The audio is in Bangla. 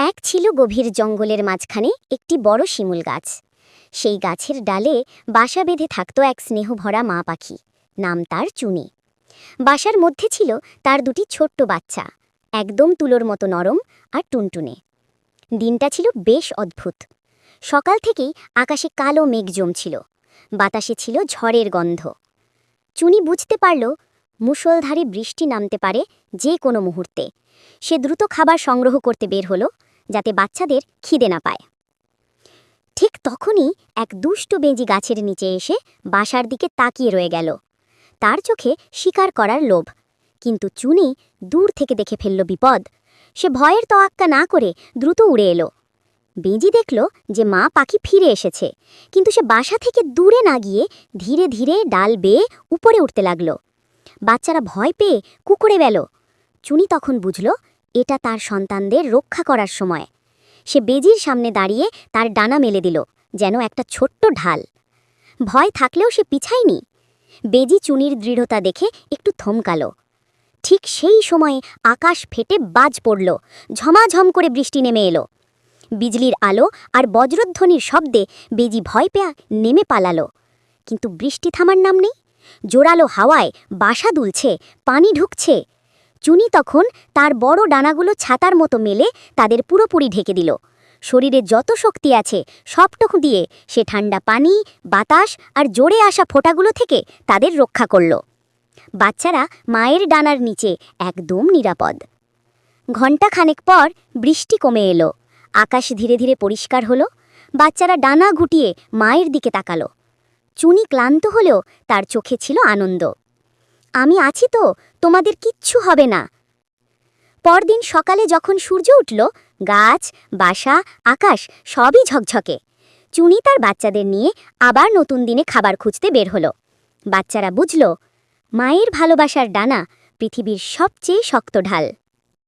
এক ছিল গভীর জঙ্গলের মাঝখানে একটি বড় শিমুল গাছ। সেই গাছের ডালে বাসা বেঁধে থাকত এক স্নেহভরা মা পাখি, নাম তার চুনি। বাসার মধ্যে ছিল তার দুটি ছোট্ট বাচ্চা, একদম তুলোর মতো নরম আর টুনটুনে। দিনটা ছিল বেশ অদ্ভুত। সকাল থেকেই আকাশে কালো মেঘ জমছিল, বাতাসে ছিল ঝড়ের গন্ধ। চুনি বুঝতে পারল মুষলধারে বৃষ্টি নামতে পারে যে কোনো মুহূর্তে। সে দ্রুত খাবার সংগ্রহ করতে বের হলো, যাতে বাচ্চাদের খিদে না পায়। ঠিক তখনই এক দুষ্ট বেজি গাছের নিচে এসে বাসার দিকে তাকিয়ে রয়ে গেল। তার চোখে শিকার করার লোভ, কিন্তু চুনি দূর থেকে দেখে ফেলল বিপদ। সে ভয়ের তোয়াক্কা না করে দ্রুত উড়ে এলো। বেজি দেখল যে মা পাখি ফিরে এসেছে, কিন্তু সে বাসা থেকে দূরে না গিয়ে ধীরে ধীরে ডাল বেয়ে উপরে উঠতে লাগল। বাচ্চারা ভয় পেয়ে কুকুরে গেল। চুনি তখন বুঝল এটা তার সন্তানদের রক্ষা করার সময়। সে বেজির সামনে দাঁড়িয়ে তার ডানা মেলে দিল, যেন একটা ছোট্ট ঢাল। ভয় থাকলেও সে পিছায়নি। বেজি চুনির দৃঢ়তা দেখে একটু থমকাল। ঠিক সেই সময়ে আকাশ ফেটে বাজ পড়ল, ঝমাঝম করে বৃষ্টি নেমে এলো। বিজলির আলো আর বজ্রধ্বনির শব্দে বেজি ভয় পেয়ে নেমে পালালো। কিন্তু বৃষ্টি থামার নাম নেই। জোরালো হাওয়ায় বাসা দুলছে, পানি ঢুকছে। চুনি তখন তার বড় ডানাগুলো ছাতার মতো মেলে তাদের পুরোপুরি ঢেকে দিল। শরীরে যত শক্তি আছে সবটুকু দিয়ে সে ঠান্ডা পানি, বাতাস আর জোরে আসা ফোঁটাগুলো থেকে তাদের রক্ষা করল। বাচ্চারা মায়ের ডানার নিচে একদম নিরাপদ। ঘণ্টাখানেক পর বৃষ্টি কমে এলো। আকাশ ধীরে ধীরে পরিষ্কার হলো। বাচ্চারা ডানা গুটিয়ে মায়ের দিকে তাকালো। চুনি ক্লান্ত হলেও তার চোখে ছিল আনন্দ। আমি আছি তো, তোমাদের কিচ্ছু হবে না। পরদিন সকালে যখন সূর্য উঠল, গাছ, বাসা, আকাশ সবই ঝকঝকে। চুনি তার বাচ্চাদের নিয়ে আবার নতুন দিনে খাবার খুঁজতে বের হলো। বাচ্চারা বুঝল মায়ের ভালোবাসার ডানা পৃথিবীর সবচেয়ে শক্ত ঢাল।